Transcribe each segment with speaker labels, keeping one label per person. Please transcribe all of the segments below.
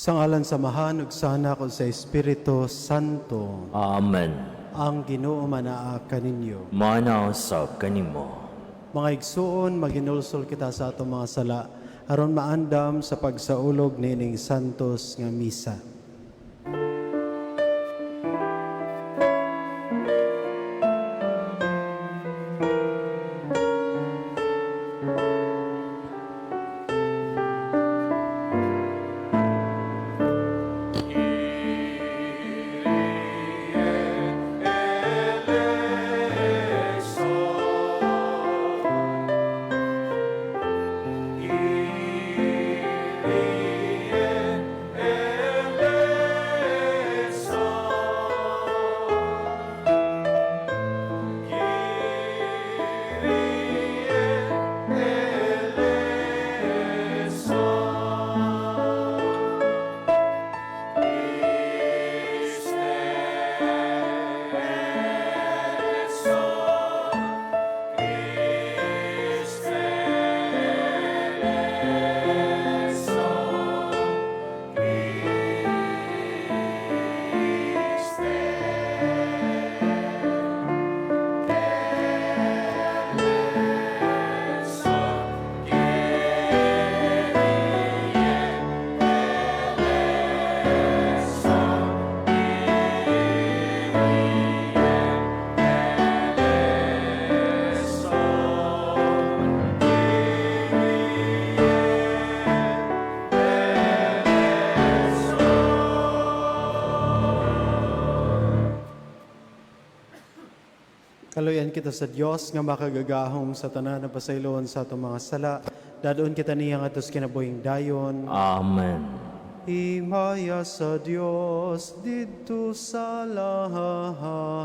Speaker 1: Sa ngalan samahan ug sana ko sa Espiritu Santo.
Speaker 2: Amen.
Speaker 1: Ang Ginoo manaa kaninyo.
Speaker 2: Manausap kanimo.
Speaker 1: Mga igsuon, maginulsol kita sa atong mga sala aron maandam sa pagsaulog nining santos nga misa. Kaluyan kita sa Dios nga makagagahom sa tanan na pasaylon sa atong mga sala. Dadoon kita niya nga tos kinabuhing dayon.
Speaker 2: Amen.
Speaker 1: Himaya sa Dios didto sa lahangit.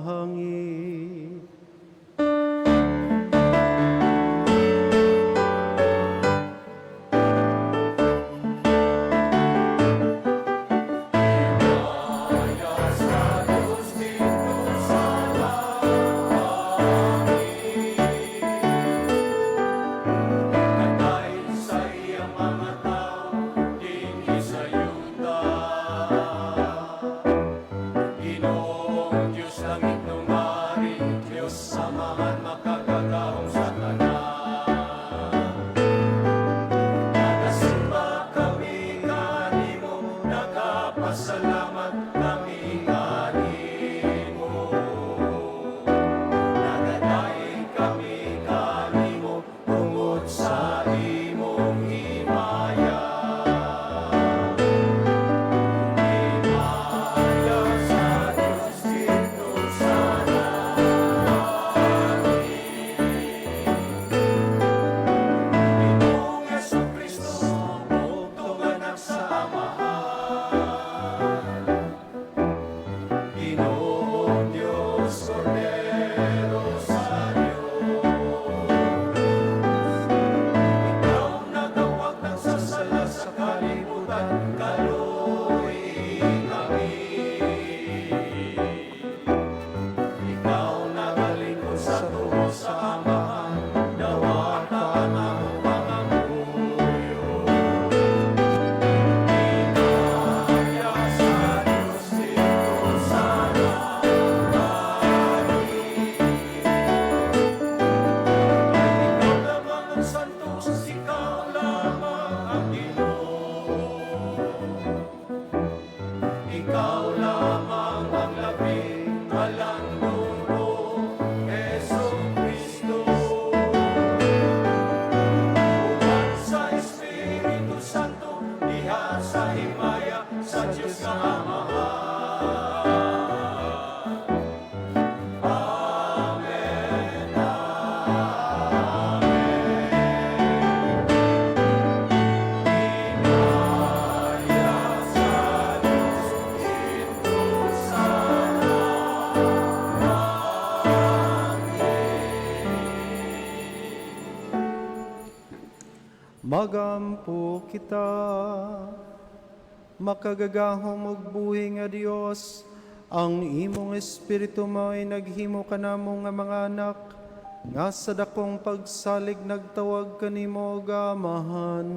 Speaker 1: Magampo kita, makagagahom ug buhi nga Dios, ang imong espiritu mo'y naghimo ka namo nga mga anak, nga sa dakong pagsalig nagtawag kanimo og Amahan.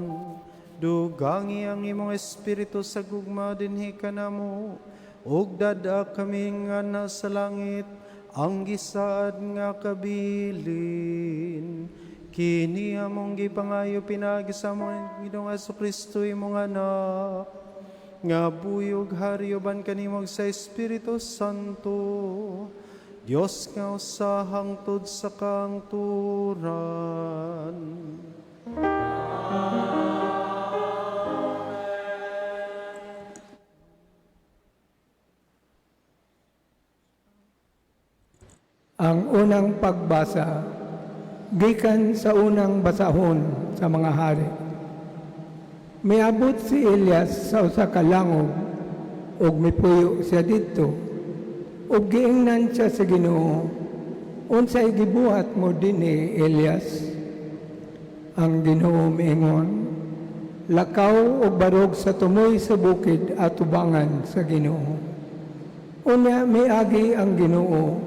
Speaker 1: Dugangi ang imong espiritu sa gugma dinhi kanamo, ug dada kami nga nasa langit, ang gisaad nga kabilin. Kini among gipangayo pinagi sa among Ginoong Jesucristo imong anak, nga buyog harioban kanimog sa Espiritu Santo, Dios nga usa hangtod sa kangturan.
Speaker 3: Ang unang pagbasa gikan sa unang basahon sa mga hari. Miabot si Elias sa usa ka langub ug mipuyo siya didto. Ug giingnan siya sa Ginoo, unsay gibuhat mo dinhi, Elias? Ang Ginoo miingon, lakaw ug barog sa tumoy sa bukid at tubangan sa Ginoo. Unya miagi ang Ginoo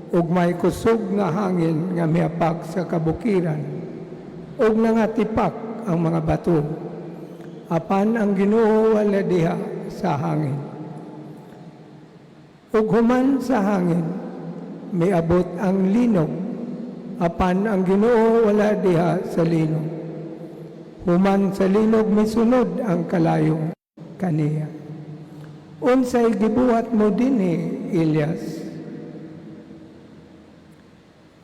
Speaker 3: ug may kusog nga hangin nga miapag sa kabukiran, ug nangatipak ang mga bato, apan ang Ginoo wala diha sa hangin. Ug human sa hangin, miabot ang linog, apan ang Ginoo wala diha sa linog. Human sa linog misunod ang kalayo kaniya. Unsay gibuhat mo dinhi, Elias?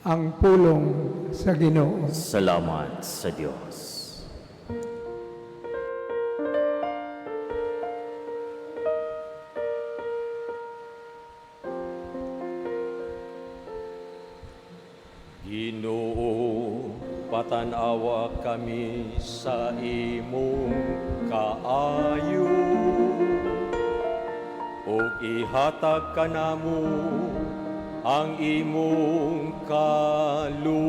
Speaker 3: Ang pulong sa Ginoo.
Speaker 2: Salamat sa Diyos.
Speaker 4: Ginoo, patanawa kami sa imong kaayo, ug ihatag kanamo ang imong kaluwasan.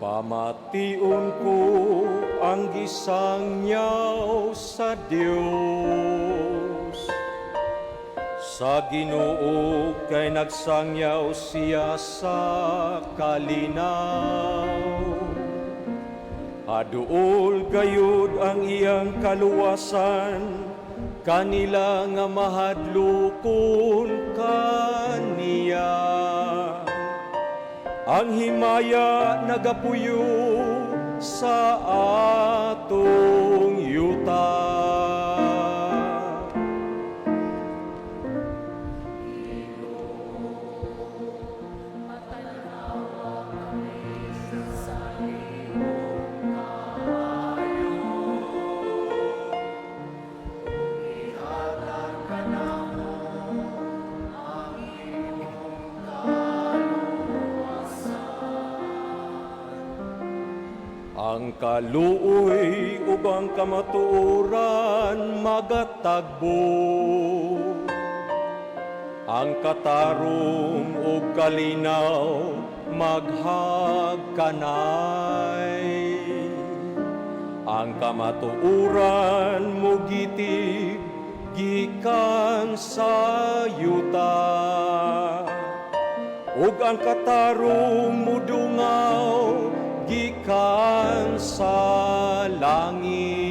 Speaker 4: Pamation ko ang gisangyaw sa Dios. Sa Ginoo kay nagsangyaw siya sa kalinaw. Aduol gayud ang iyang kaluwasan, kanila nga mahadlokon kaniya. Ang himaya nagapuyo sa atong yuta. Ang kaluoy ug ang kamatuoran magatagbo, ang katarong ug kalinaw maghagkanay. Ang kamatuoran mugitig gikan sa yuta, ug ang katarong mudungaw gikan sa langit.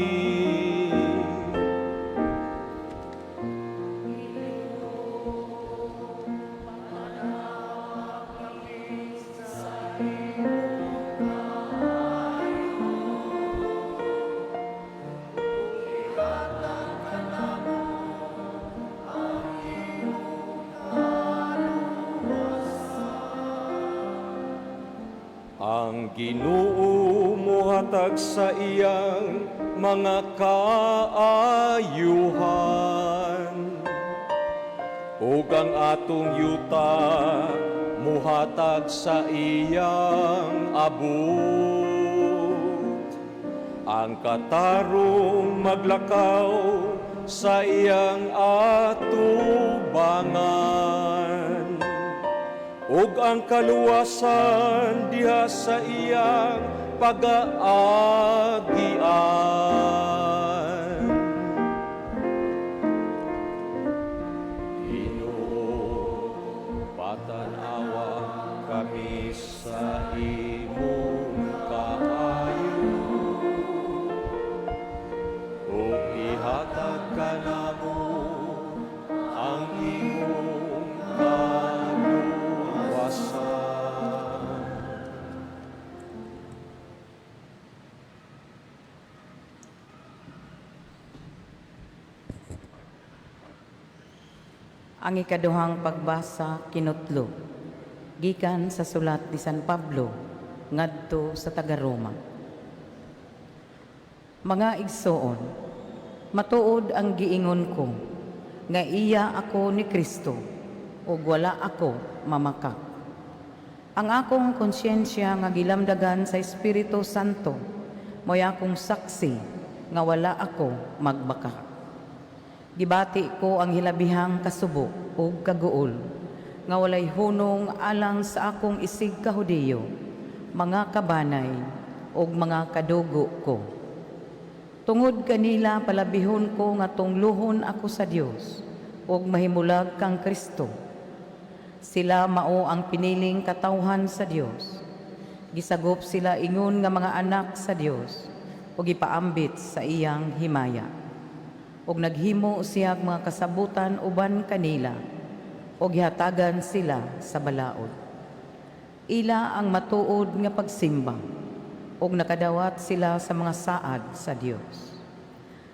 Speaker 4: Ang Ginoo mohatag sa iyang mga kaayuhan, ug ang atong yuta mohatag sa iyang abot. Ang katarong maglakaw sa iyang atubangan, ug ang kaluwasan diha sa iyang pag-aagian. Ginoo, patanawa kami sa imong kaayo, ug ihatag ka namo ang imong kaluwasan.
Speaker 5: Ang ikaduhang pagbasa kinutlo gikan sa sulat ni San Pablo ngadto sa taga-Roma. Mga igsoon, matuod ang giingon ko nga iya ako ni Kristo ug wala ako mamakak. Ang akong konsyensya nga gilamdagan sa Espiritu Santo mo'y akong saksi nga wala ako magbaka. Gibati ko ang hilabihang kasubo ug kaguol nga walay hunong alang sa akong isig kahudiyo, mga kabanay ug mga kadugo ko. Tungod kanila palabihon ko nga tungluhon ako sa Dios ug mahimulag kang Kristo. Sila mao ang piniling katawhan sa Dios. Gisagop sila ingon nga mga anak sa Dios ug ipaambit sa iyang himaya. Ug naghimo siyag mga kasabutan uban kanila ug gihatagan sila sa balaod. Ila ang matuod nga pagsimba ug nakadawat sila sa mga saad sa Dios.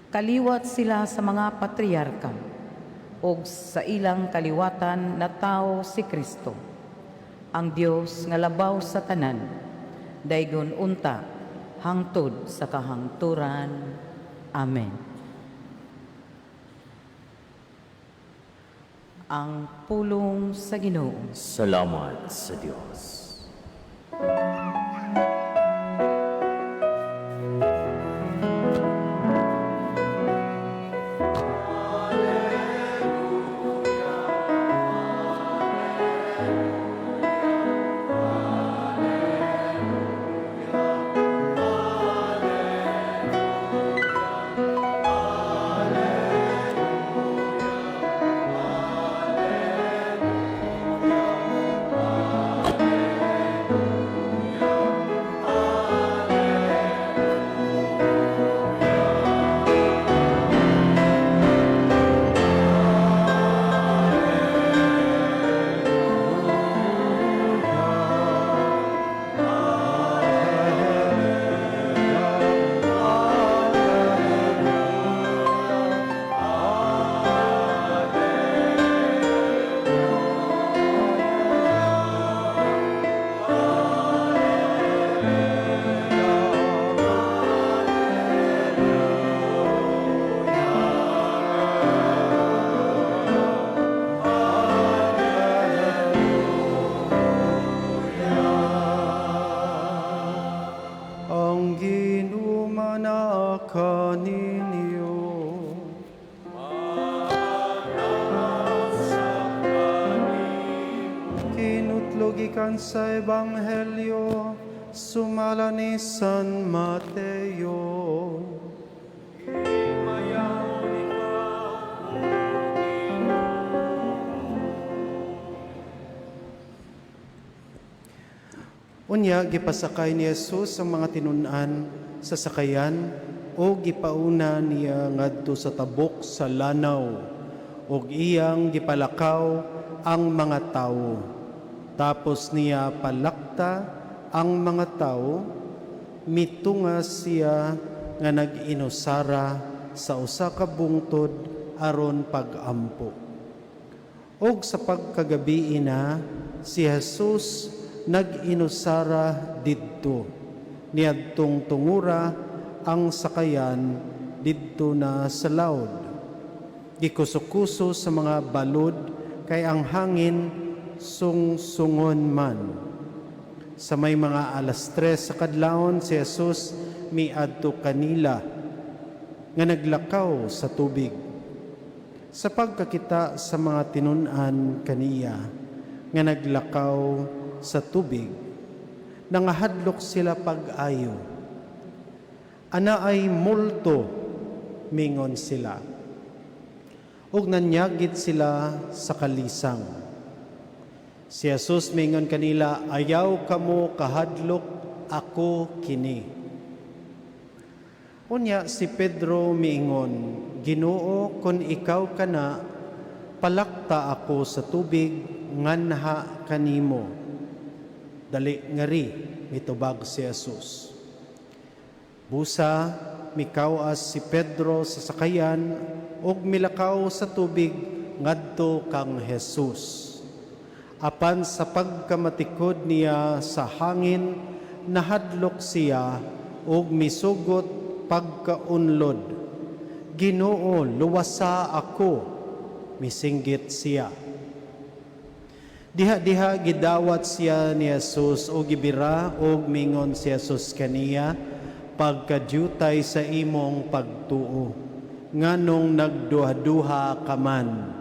Speaker 5: Kaliwat sila sa mga patriarka ug sa ilang kaliwatan na tao si Kristo, ang Dios nga labaw sa tanan, daygon unta hangtod sa kahangturan. Amen. Ang pulong sa Ginoo.
Speaker 2: Salamat sa Diyos.
Speaker 1: Gikan sa Ebanghelyo sumala ni San Mateo. Unya, gipasakay ni Jesus ang mga tinunan sa sakayan o gipauna niya ngadto sa tabok sa lanaw o iyang gipalakaw ang mga tao. Tapos niya palakta ang mga tao, mitunga siya nga nag-inusara sa usa ka bungtod aron pag-ampo. Og sa pagkagabi na si Jesus nag-inusara didto niadtong tungura ang sakayan didto na sa laod. Gikuso-kuso sa mga balod kay ang hangin sungsungon man. Sa may mga alas 3 sa kadlawon si Jesus miadto kanila nga naglakaw sa tubig. Sa pagkakita sa mga tinunan kaniya nga naglakaw sa tubig, nangahadlok sila pag-ayo. Ana ay multo, mingon sila. Ug nanyagit sila sa kalisang. Si Jesus mingon kanila, ayaw kamo kahadlok, ako kini. Unya si Pedro miingon, Ginoo, kun ikaw kana, palakta ako sa tubig, nganha kanimo. Dali ngari, mitubag si Jesus. Busa, mikawas si Pedro sa sakayan, ug milakaw sa tubig, ngadto kang Jesus. Apan sa pagkamatikod niya sa hangin, nahadlok siya, ug misugot pagkaunlod. Ginoo, luwasa ako, misinggit siya. Diha-diha gidawat siya ni Jesus o gibira o mingon si Jesus kaniya, pagkadyutay sa imong pagtuo, nganong nagduha-duha ka man.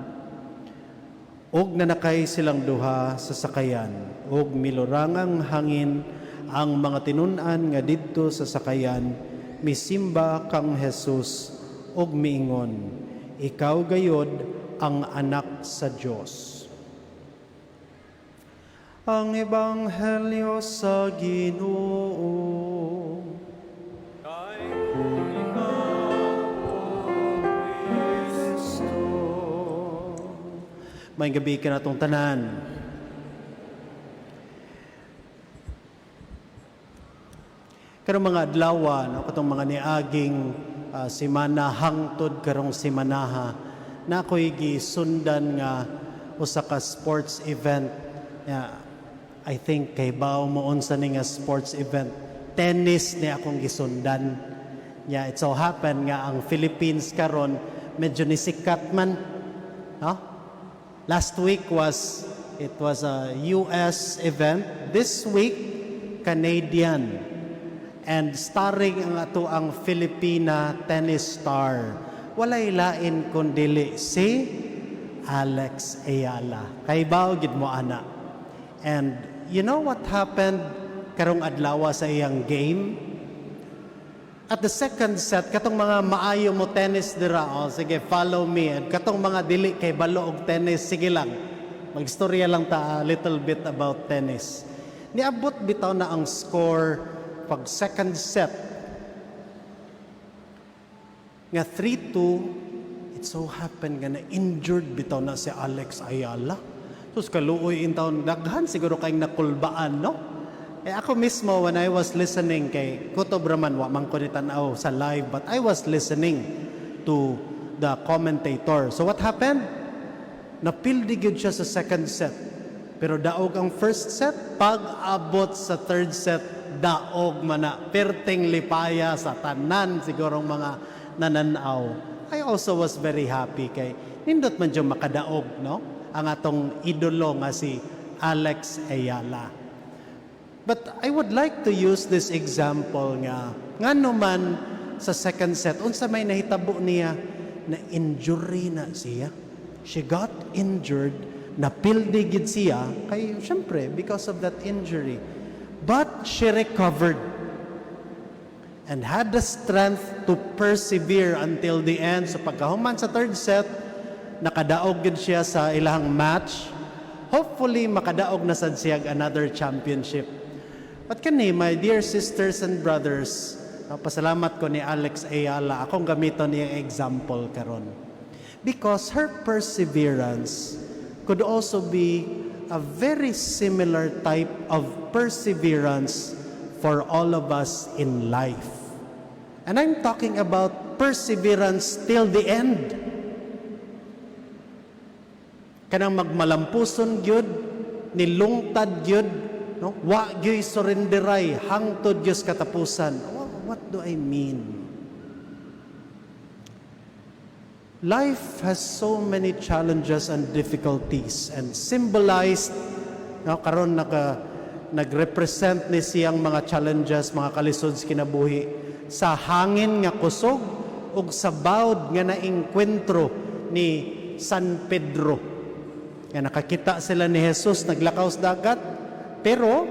Speaker 1: Og nanakay silang duha sa sakayan, og milurangang hangin ang mga tinunan nga didto sa sakayan, misimba kang Jesus og miingon, ikaw gayod ang anak sa Dios. Ang Ebanghelyo sa Ginoo.
Speaker 4: Kay ikaw, O Kristo.
Speaker 1: May gabi ka na itong tanan. Karong mga adlaw, no, katong mga niaging simana hangtod karong simanaha, na ako'y gisundan nga usa ka sports event. I think kay bao mo unsa ni nga sports event. Tennis ni akong gisundan. It so happen nga ang Philippines karon medyo nisikat man. No? Last week was a US event. This week Canadian. And starring ang ato ang Filipina tennis star. Walay lain kundili si Alex Ayala. Kay bao gid mo ana. And you know what happened karong adlaw sa iyang game? At the second set, katong mga maayo mo tennis dira, sige, follow me. At katong mga dili kay balo og tennis, sige lang. Magstorya lang ta a little bit about tennis. Niabot bitaw na ang score pag second set. Nga 3-2, it so happened nga na injured bitaw na si Alex Ayala. Sus kaluoy in taon daghan siguro kayong nakulbaan, no? Ako mismo when I was listening kay Kutob Raman wa man ko nitanaw sa live, but I was listening to the commentator. So what happened? Napildi gyud siya sa second set. Pero daog ang first set, pag-abot sa third set, daog man na perting lipaya sa tanan sigurong mga nananaw. I also was very happy kay nindot man jud makadaog, no? Ang atong idolo nga si Alex Ayala. But I would like to use this example nga man sa second set, unsa may nahitabo niya na injury na siya. She got injured, napildi gid siya, kay syempre because of that injury. But she recovered and had the strength to persevere until the end. So pagkahuman sa third set, nakadaog gid siya sa ilahang match. Hopefully makadaog na sad siya another championship. But kani, my dear sisters and brothers, pasalamat ko ni Alex Ayala, akong gamiton niyang example karon. Because her perseverance could also be a very similar type of perseverance for all of us in life. And I'm talking about perseverance till the end. Kanang magmalampuson gyud, nilungtad gyud, no? Wa gyud surrenderay hangtod gyud katapusan. What do I mean? Life has so many challenges and difficulties, and symbolized, no, karon nagrepresent ni siyang mga challenges, mga kalisod sa kinabuhi sa hangin nga kusog ug sa bawd nga naengkwentro ni San Pedro. Nga nakakita sila ni Jesus naglakaw sa dagat, pero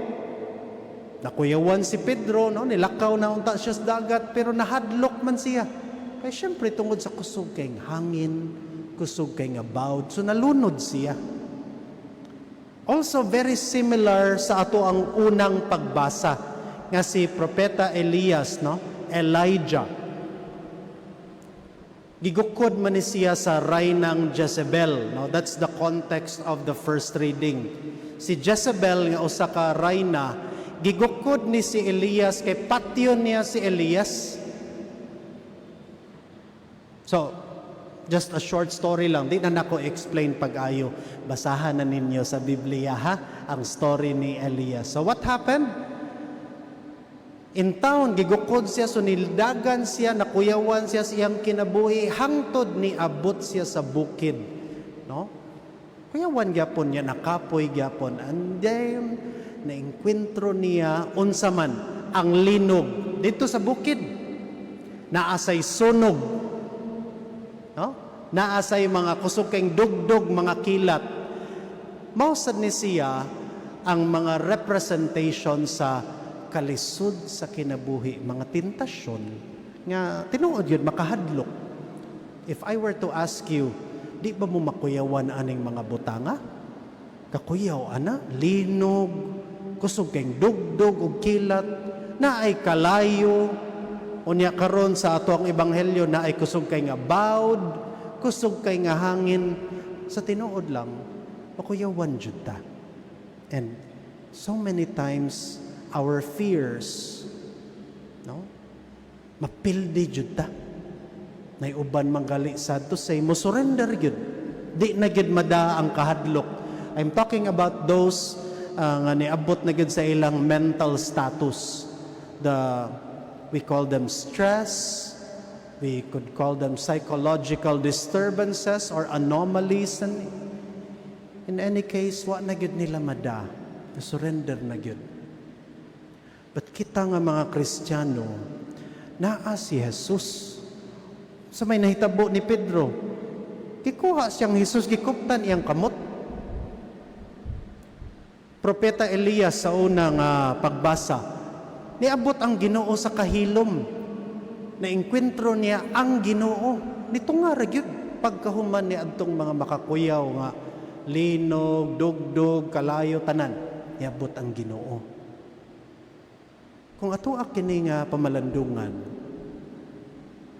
Speaker 1: nakuyawan si Pedro, no, nilakaw na unta siya sa dagat, pero nahadlok man siya. Kaya syempre tungod sa kusog kay hangin, kusog kay nga bawd, so nalunod siya. Also very similar sa ato ang unang pagbasa nga si Propeta Elias, no, Elijah. Gigukod man ni siya sa rainang Jezebel, no? That's the context of the first reading. Si Jezebel nga usa ka rayna, gigukod ni si Elias kay patyon niya si Elias. So, just a short story lang, di na nako explain pag-ayo. Basahan na ninyo sa Biblia, ha, ang story ni Elias. So what happened? In town, gigukod siya, sunildagan siya, nakuyawan siya siyang kinabuhi, hangtod ni abot siya sa bukid. No? Kuyawan gyapon niya, nakapoy gyapon. And then, naengkwentro niya, unsa man, ang linog. Dito sa bukid, naasay sunog. No? Naasay mga kusog kayong dugdog, mga kilat. Mausad ni siya ang mga representation sa kalisod sa kinabuhi, mga tentasyon nga tinuod yun makahadlok. If I were to ask you, di ba mo makuyawan aning mga butanga? Kakuyaw ana, linog, kusog kayong dugdog ug kilat, na ay kalayo, unya karon sa ato ang ebanghelyo na ay kusog kay nga bawd, kusog kay nga hangin, sa tinuod lang makuyawan jud ta. And so many times our fears, no, mapildi jud ta. Nay uban manggali sad to say mo surrender gyud, di na gyud mada ang kahadlok. I'm talking about those nga niabot na gyud sa ilang mental status. We call them stress, we could call them psychological disturbances or anomalies, and in any case wa na gyud nila mada, surrender na gyud. But kita nga mga Kristiyano, naa si Jesus. Sa may nahitabo ni Pedro, gikuha siyang Jesus, gikuptan iyang kamot. Propeta Elias sa unang pagbasa, niabot ang Ginoo sa kahilom. Naengkwentro niya ang Ginoo. Nito nga ragyod, pagkahuman ni adtong mga makakuyaw nga, linog, dugdog, kalayo, tanan, niabot ang Ginoo. Kung ato kini nga pamalandungan,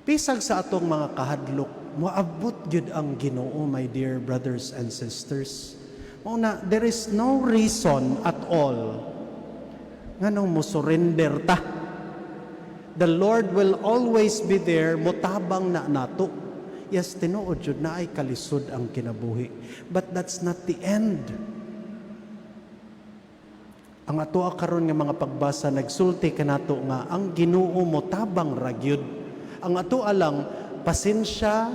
Speaker 1: pisag sa atong mga kahadlok, moabot gyud ang Ginoo, my dear brothers and sisters. Una, there is no reason at all nga nung mo surrender ta. The Lord will always be there, motabang na nato. Yes, tinuod jud na ay kalisod ang kinabuhi. But that's not the end. Ang ato karon nga mga pagbasa nagsulti kanato nga ang Ginoo mo tabang ragyud. Ang ato alang pasensya,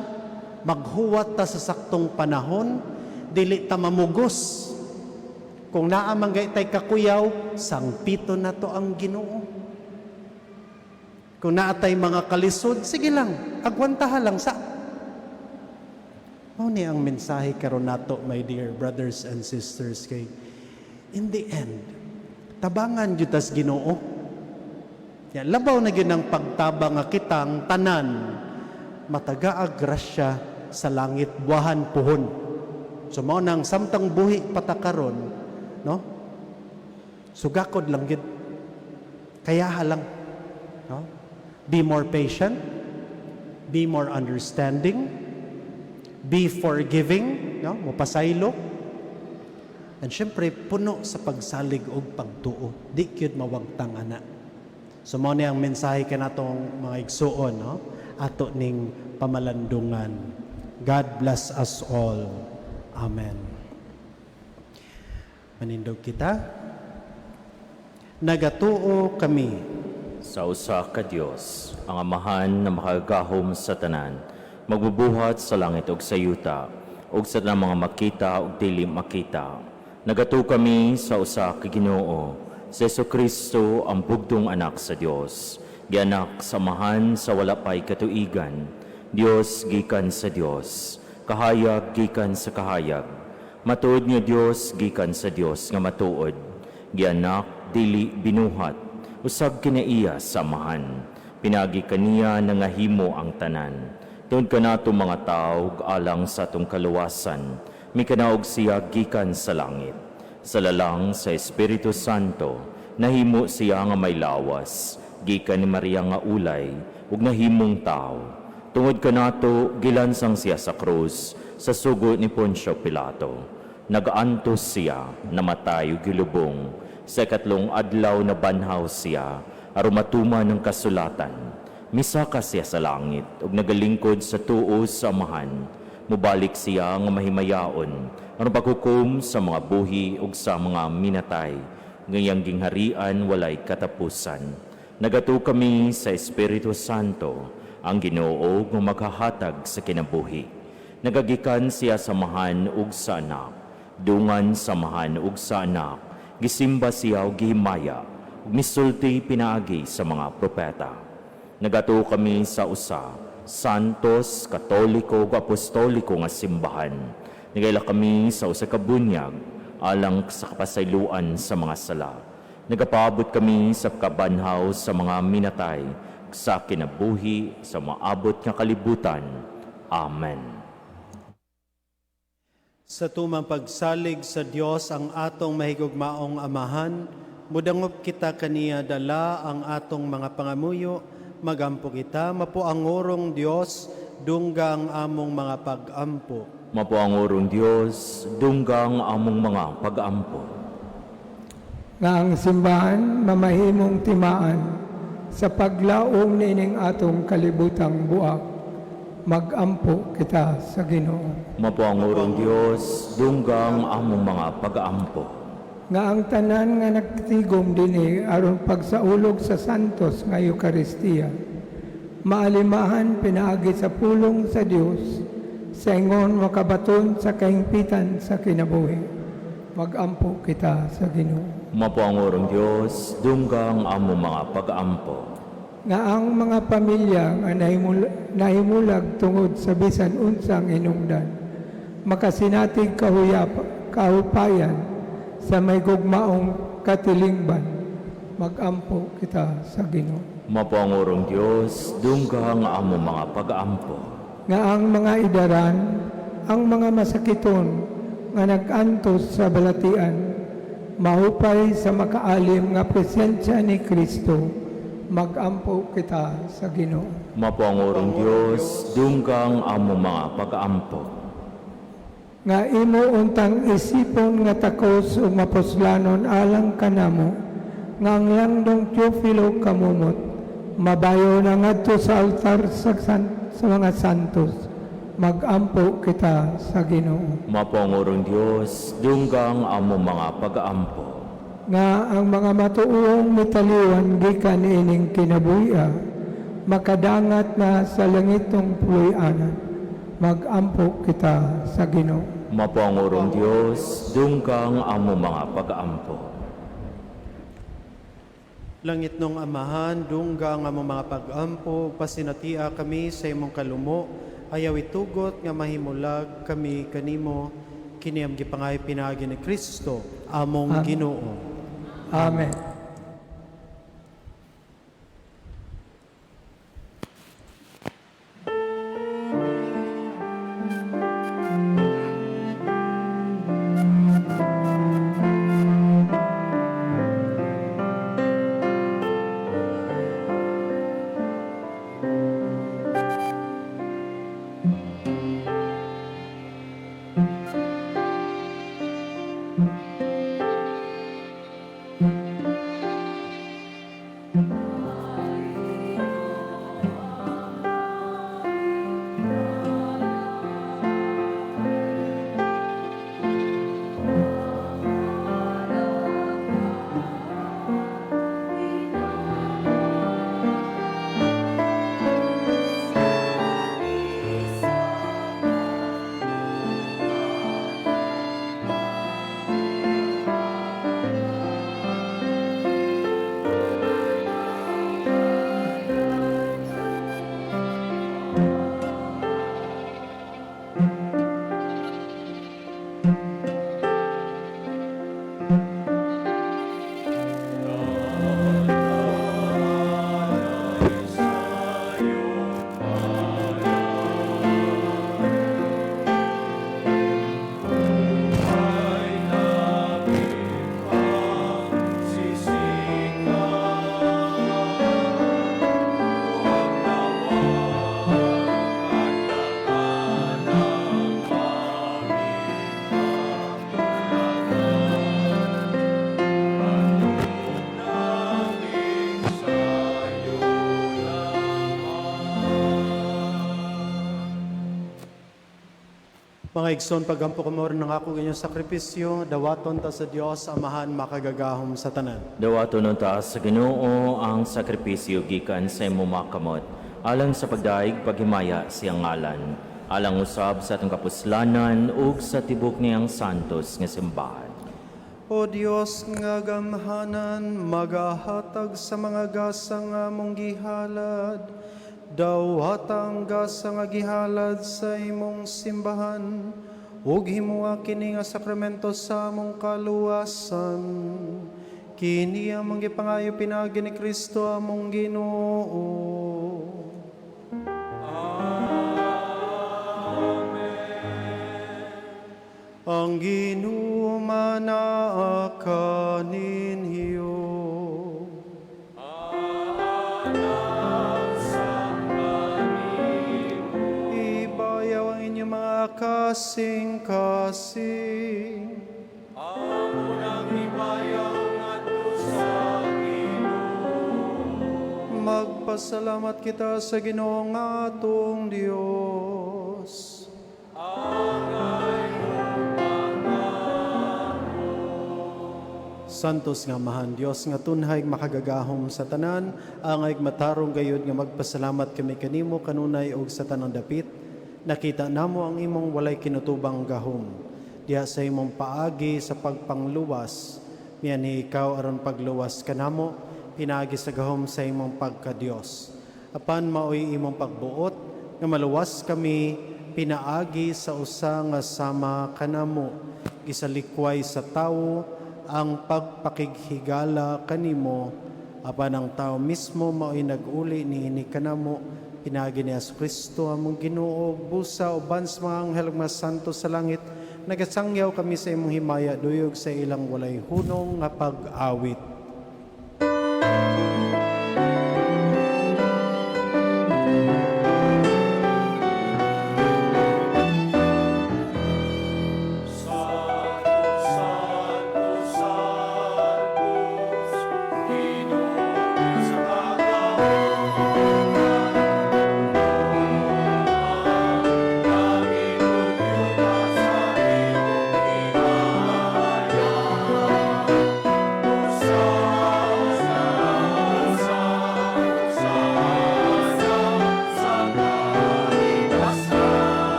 Speaker 1: maghuwat ta sa saktong panahon, dili ta mamugos. Kung naa man tay kakuyaw, sangpito na to ang Ginoo. Kung naatay mga kalisod, sige lang, agwantaha lang sa. Mao ni ang mensahe karon nato, my dear brothers and sisters, kay in the end, tabangan jud tas Ginoo. Ya, labaw na gyud ang pagtabang nga kitang tanan matagaag grasya sa langit buwahan puhon. So mao nang samtang buhi patakaron, no? Sugakod lang gyud Kaya halang. No? Be more patient. Be more understanding. Be forgiving. No? Mupasaylo. And syempre, puno sa pagsalig o pagtuo. Di kyud mawagtang ana. So mo ni ang mensahe ka natong mga igsuon, no? Ato ning pamalandungan. God bless us all. Amen. Manindog kita. Nagatuo kami.
Speaker 2: Sa usa ka Dios, ang amahan na makagahom sa tanan, magbubuhat sa langit ug sa yuta, ug sa tanang mga makita ug dili makita. Nagatuo kami sa usa ka Ginoo, si Jesu-Kristo ang bugtong anak sa Dios, gianak sa amahan sa wala pay katuigan, Dios gikan sa Dios, kahayag gikan sa kahayag. Matuod nga Dios gikan sa Dios nga matuod, gianak dili binuhat, usab kinaiya sa amahan. Pinagi kaniya na ngahimo ang tanan. Tuod kanato mga tawo alang sa atong kaluwasan, mikanaog siya gikan sa langit. Sa lalang sa Espiritu Santo, nahimo siya nga may lawas, gikan ni Maria nga ulay, ug nahimong tao. Tungod kanato gilansang siya sa krus, sa sugo ni Poncio Pilato. Nagaantos siya, namatay ug gilubong. Sa ikatlong adlaw na banhaw siya, arumatuma ng kasulatan. Misaka siya sa langit, ug nagalingkod sa tuo sa amahan. Mubalik siya nga mahimayaon, ang paghukom sa mga buhi ug sa mga minatay, ngayang gingharian walay katapusan. Nagatu kami sa Espiritu Santo, ang Ginoo nga maghahatag sa kinabuhi. Nagagikan siya sa amahan ug sa anak, dungan sa amahan ug sa anak, gisimba siya ug gihimaya, ug misulti pinaagi sa mga propeta. Nagatu kami sa usa, santos, katoliko ug apostoliko nga simbahan. Nagaila kami sa usa ka bunyag alang sa kapasayloan sa mga sala. Nagapaabot kami sa kabanhaw sa mga minatay, sa kinabuhi, sa maabot nga kalibutan. Amen.
Speaker 1: Sa tumang pagsalig sa Dios ang atong mahigugmaong amahan, mudangop kita kaniya dala ang atong mga pangamuyo, magampo kita, mapuangorong Dios, dunggang among mga pag-ampo.
Speaker 2: Mapuangorong Dios, dunggang among mga pag-ampo.
Speaker 3: Nga ang simbahan mamahimong timaan sa paglaom nining atong kalibutang buak, magampo kita sa Ginoo.
Speaker 2: Mapuangorong Dios, dunggang among mga pag-ampo.
Speaker 3: Nga ang tanan nga nagtigom dinhi aron pagsaulog sa santos nga Eucharistia, maalimahan pinaagi sa pulong sa Dios, sa ingon makabaton sa kahimpitan sa kinabuhi. Magampo kita sa Ginoo.
Speaker 2: Mapuangorong Dios, dunggang among mga pag-ampo.
Speaker 3: Nga ang mga pamilya nga nahimulag tungod sa bisan unsang hinungdan, makasinatig kahupayan sa may gugmaong katilingban, magampo kita sa Ginoo.
Speaker 2: Mapuangorong Dios, dunggang among mga pag-ampo.
Speaker 3: Nga ang mga idaran, ang mga masakiton nga nag-antos sa balatian, mahupay sa makaalim nga presensya ni Kristo, magampo kita sa Ginoo.
Speaker 2: Mapuangorong Dios, dunggang among mga pag-ampo.
Speaker 3: Nga imo untang isipon nga takos ug mapuslanon alang kanamo, nga ang langdong Teofilo kamumot, mabayo na ngadto sa altar sa mga santos, magampo kita sa Ginoo.
Speaker 2: Mapuangorong Dios, dunggang among mga pag-ampo.
Speaker 3: Nga ang mga matuong mitaliwan gikan ining kinabuya, makadangat na sa langitong puloy-anan, magampo kita sa Ginoo.
Speaker 2: Mapuangorong Dios, dunggang among mga pag-ampo.
Speaker 1: Langit nung amahan, dunggang among mga pag-ampo, pasinatia kami sa imong kalumo, ayaw itugot nga mahimulag kami kanimo, kini ang gipangay pinagi ni Kristo, among Ginoo.
Speaker 3: Amen.
Speaker 1: Mga igsoon, pagampo kamo rin ng ako ganyang sakripisyo, dawaton ta sa Dios Amahan makagagahom sa tanan.
Speaker 2: Dawato nun taas sa Ginoo ang sakripisyo gikan sa imo makamot, alang sa pagdaig paghimaya siyang ngalan, alang usab sa atong kapuslanan ug sa tibok niyang santos nga simbahan.
Speaker 1: O Dios nga gamhanan, magahatag sa mga gasa nga mong gihalad, dawatang gasa nga gihalad sa imong simbahan, ug himuha kini nga sakramento sa among kaluwasan. Kini among gipangayo pinagi ni Kristo among Ginoo. Ang Ginoo manaa kaninyo. Ibayaw ang inyong mga kasing-kasing. Magpasalamat kita sa Ginoo nga atong Dios. Santos nga mahan Dios nga tunhay makagagahom sa tanan, angay matarong gayud nga magpasalamat kami kanimo kanunay og sa tanang dapit. Nakita namo ang imong walay kinutubang gahom diha sa imong paagi sa pagpangluwas. Miani ikaw aron pagluwas kanamo pinaagi sa gahom sa imong pagka-Dios. Apan maoy imong pagbuot nga maluwas kami pinaagi sa usa nga sama kanamo, gisalikway sa tawo ang pagpakighigala kanimo, apan ang tao mismo mao'y nag-uli niini kanamo, pinagi ni Jesucristo among Ginoo, busa uban sa mga anghel nga santo sa langit, nagasangyaw kami sa imong himaya, duyog sa ilang walay hunong nga pag-awit.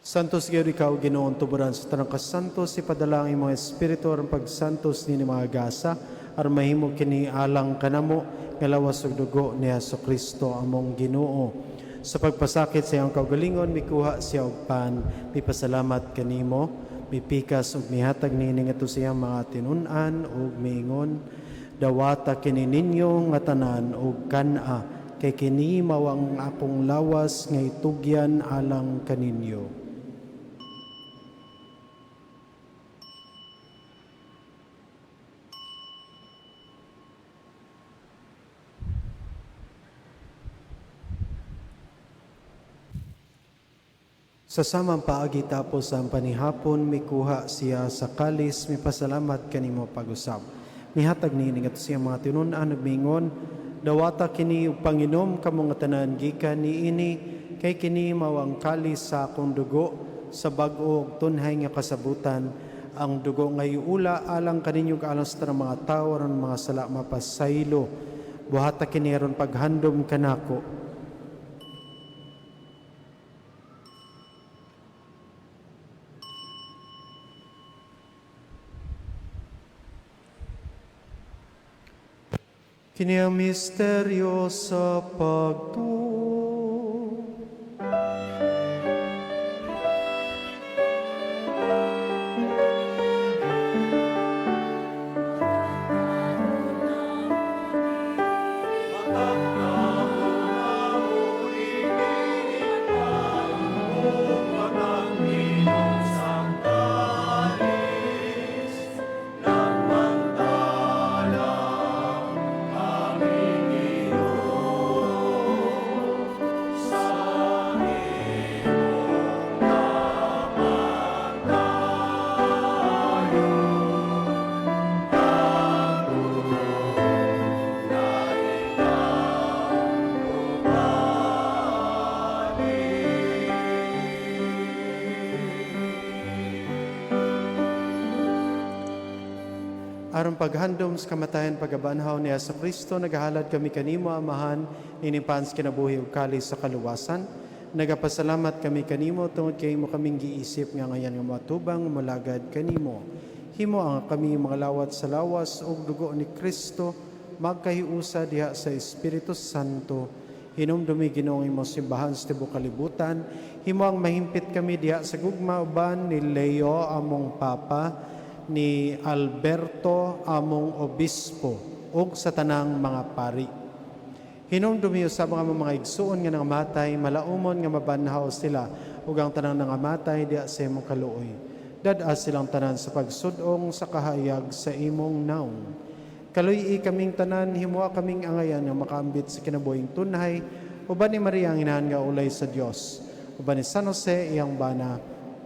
Speaker 1: Santos gyud ikaw Ginoong tuburan sa tanang kasantos ipadala ang imong espiritu aron pagsantos ni mga gasa aron mahimo kini alang kanamo nga lawas ug dugo ni Jesucristo among Ginoo. Sa pagpasakit sa iyang kaugalingon mikuha siya og pan, mipasalamat kanimo, mipikas ug mihatag niini ngadto sa iyang mga tinun-an ug miingon, dawata kini ninyo nga tanan ug kana kay kini mao ang akong lawas nga itugyan alang kaninyo. Sa samang paagi tapos ang panihapon, mikuha siya sa kalis, mipasalamat kanimo pag-usab. Mihatag niini ngadto siya mga tinun-an ug miingon, dawata kini ug panginom kamo nga tanan gikan niini kay kini mao ang kalis sa akong dugo sa bag-o ug tunhay nga kasabutan, ang dugo nga iula alang kaninyo alang sa tanang mga tawo aron mga sala mapasaylo. Buhata kini aron paghandom kanako. Kini ang misteryo sa pagtuo. aron paghandom sa kamatayan pagabanhaw ni Hesus Kristo, nagahalad kami kanimo, Amahan, inimpan sa kinabuhi ug kalis sa kaluwasan. Nagapasalamat kami kanimo tungod kay mo kaming giisip nga ngayon nga matubang mulagad kanimo. Himo ang kami mga lawat sa lawas ug dugo ni Kristo magkahiusa diha sa Espiritu Santo. Hinumdumi Ginoong imo simbahan sa tibuok kalibutan. Himo ang mahimpit kami diha sa gugma uban ni Leo among Papa, ni Alberto among Obispo ug sa tanang mga pari. Hinumdumi sa mga igsuon nga nangamatay, malaumon nga mabanhaw sila ug ang tanang nangamatay diha sa imong kaluoy. Dadas silang tanan sa pagsudong sa kahayag sa imong naong. Kaluy kaming tanan, himua kaming angayan nga makaambit sa kinabuhing tunhay, uban ni Maria ang inahan nga ulay sa Dios, uban ni San Jose iyang bana,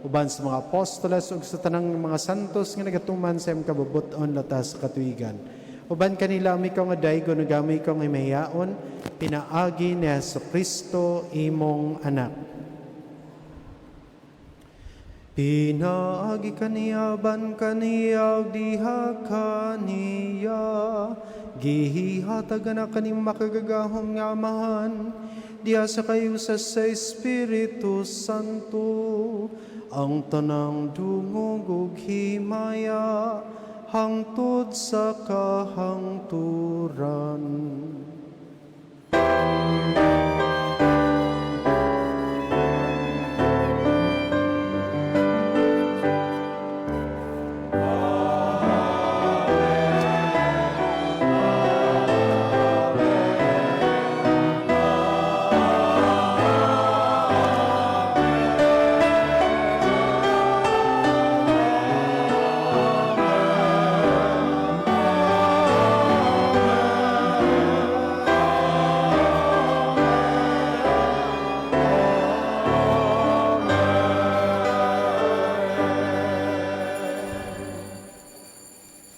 Speaker 1: uban sa mga apostoles ug sa tanang mga santos nga nagatuman sa imong kabubuton latas sa katuigan. Uban kanila mikaw nga daygo nagamay ko nga mahiyaon, pinaagi ni Jesucristo imong anak. Pinaagi kaniya, ban kaniya, diha kaniya, gihihatagan na kaning makagagahom nga Amahan, diha sa kayo sa Espiritu Santo, ang tanang dungog ug himaya, hangtod sa kahangturan.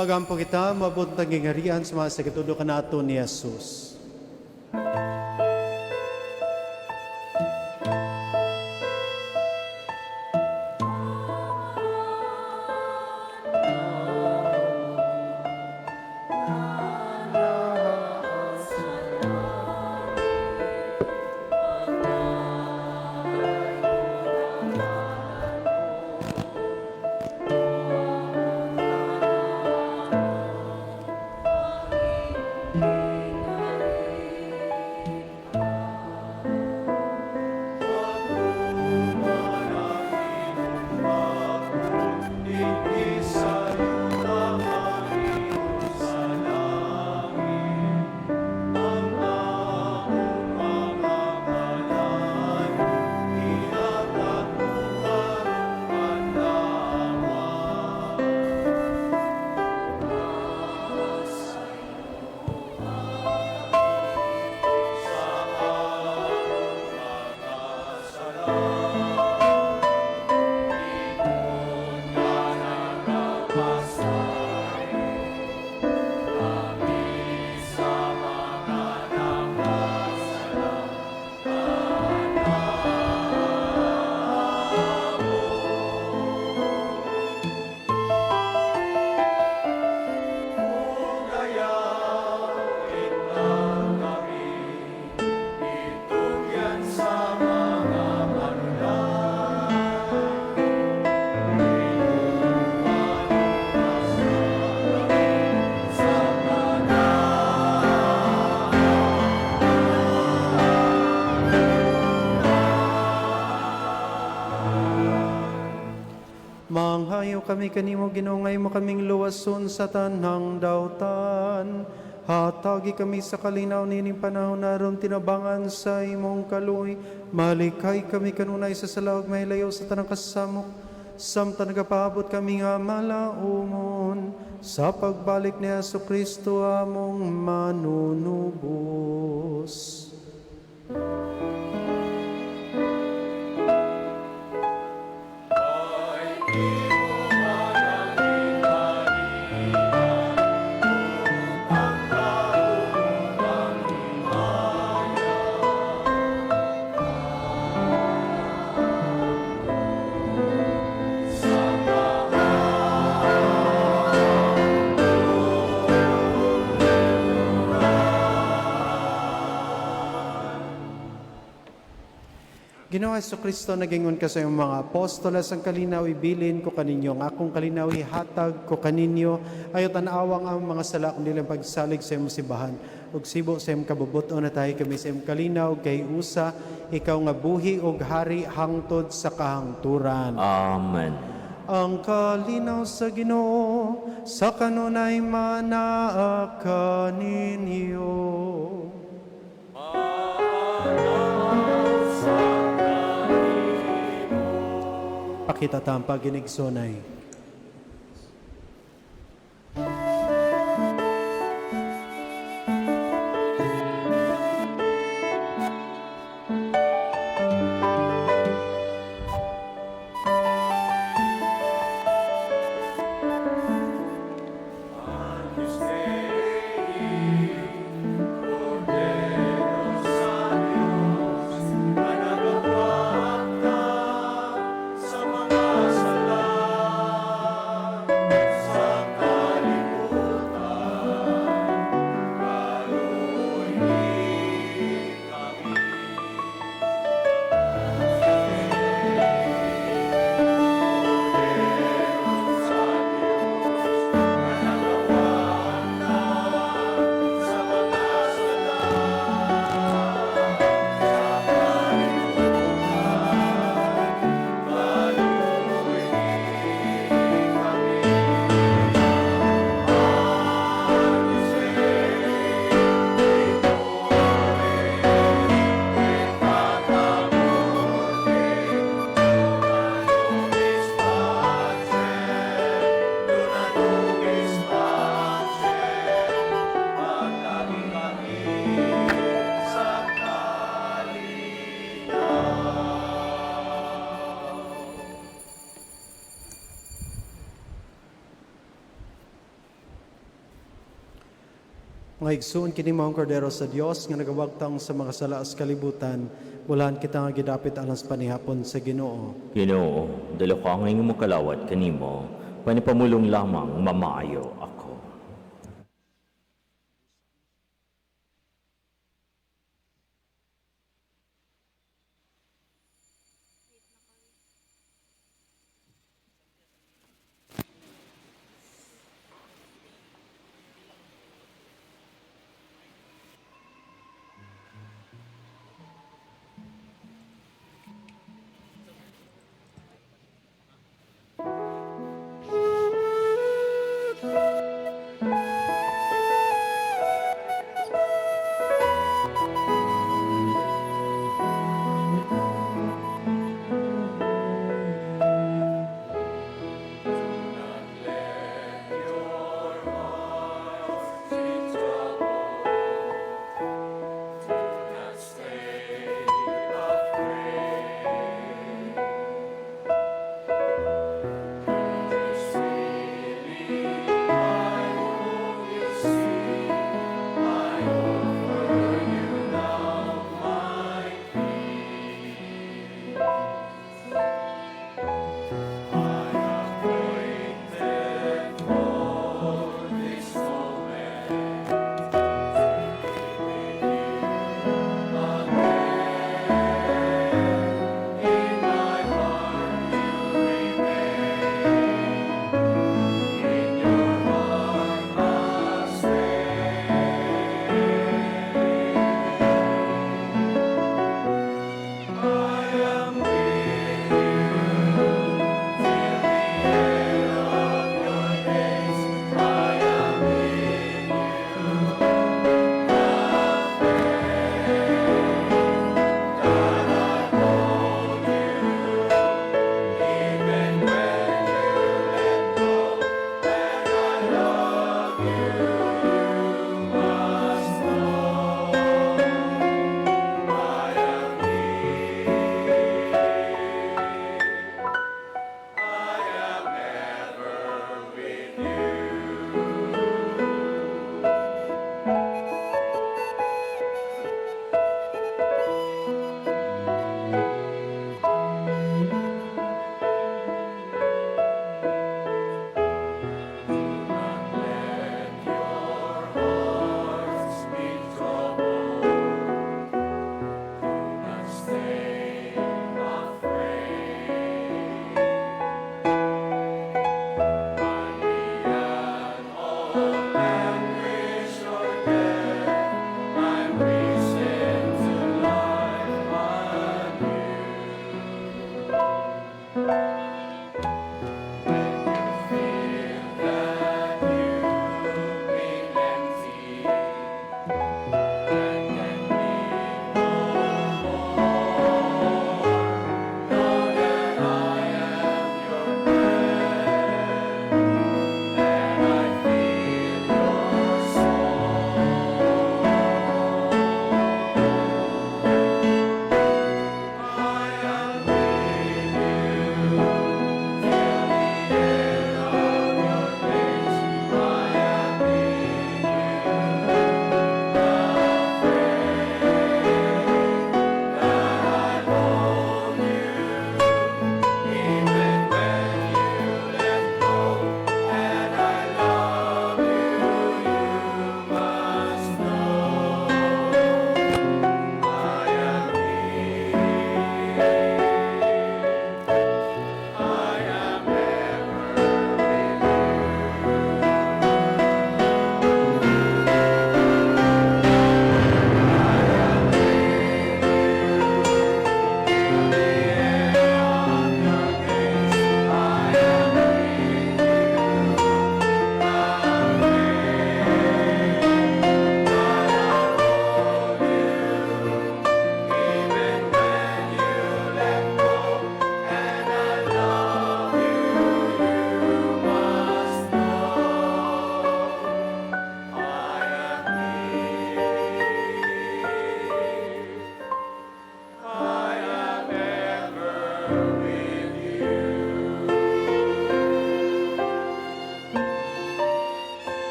Speaker 1: Magampo kita, mabot na gingarian sa mga sakitudo ka nato ni Jesus. Manghayo kami kanimo ginungay mo kaming luwason sa tanang dautan. Hatagi kami sa kalinaw nining panahon naron tinabangan sa imong kaluoy. Malikay kami kanunay sa salawag mahilayo sa tanang kasamok. Samtang nagapaabot kami nga malaumon sa pagbalik ni Jesucristo among manunubos. Ginoong Kristo, nagingon ka sa iyong mga apostolas, ang kalinaw ibilin ko kaninyo, ang akong kalinaw ihatag ko kaninyo, ayo tanawang ang mga sala kung nilang pagsalig sa iyong sibahan. Ug sibo sa iyong kabubuton na tayo kami sa iyong kalinaw, kay usa, ikaw nga buhi ug hari hangtod sa kahangturan.
Speaker 2: Amen.
Speaker 1: Ang kalinaw sa Ginoo sa kanunay manaa kaninyo. Pakita tang paginigsunay. Mga igsoon kini mao ang kordero sa Dios nga nagawagtang sa mga sala sa kalibutan, ulan kita nga gidapit alang sa panihapon sa Ginoo.
Speaker 2: Ginoo, dalo ko ang iyong kalawat kanimo, panipamulong lamang mamaayo ako.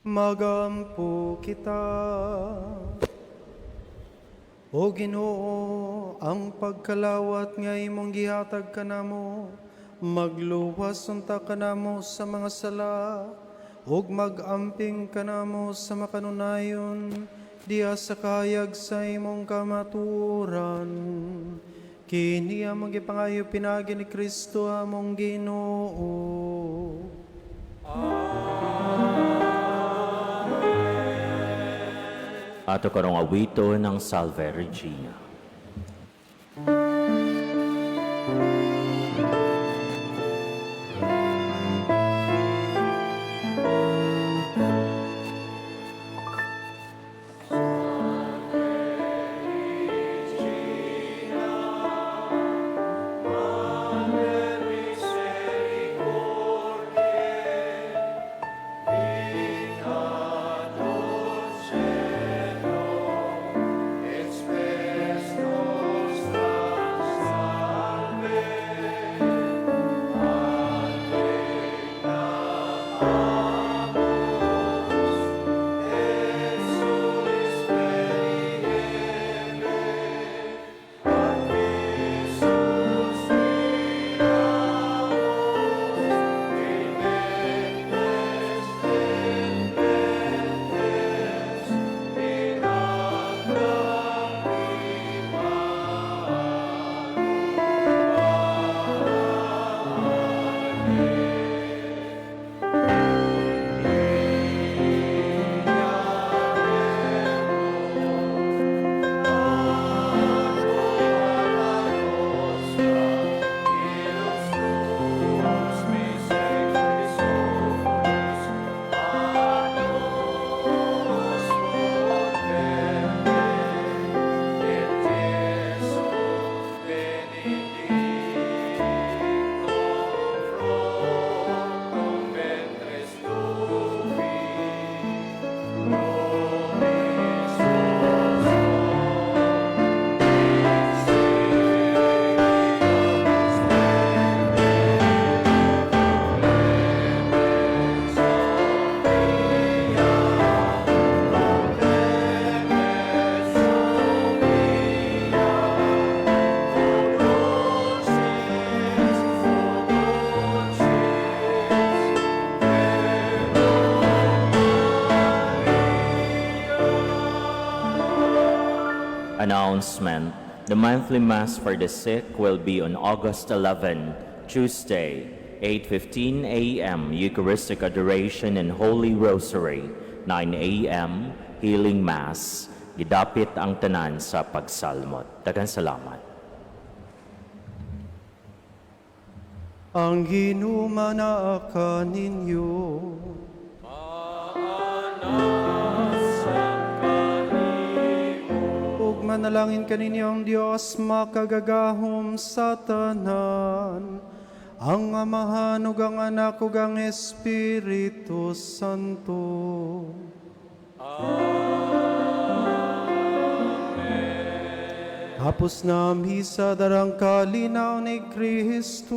Speaker 1: Magampo kita. O Ginoo, ang pagkalawat nga imong gihatag kanamo, magluwas unta kanamo sa mga sala, ug magamping kanamo sa makanunayon, diya sa kahayag sa imong kamatuoran. Kini among gipangayo pinagi ni Kristo among Ginoo.
Speaker 2: Ato karong awito ng Salve Regina. Announcement. The monthly Mass for the sick will be on August 11, Tuesday, 8:15 a.m. Eucharistic Adoration and Holy Rosary, 9 a.m. Healing Mass. Gidapit ang tanan sa pagsalmot. Daghang salamat.
Speaker 1: Ang hinumana ka ninyo. Manalangin kaninyong Diyos makagagahom sa tanan, ang Amahan ug ang Anak ug ang Espiritu Santo. Amen. Tapos na misa darang kalinaw ni Kristo.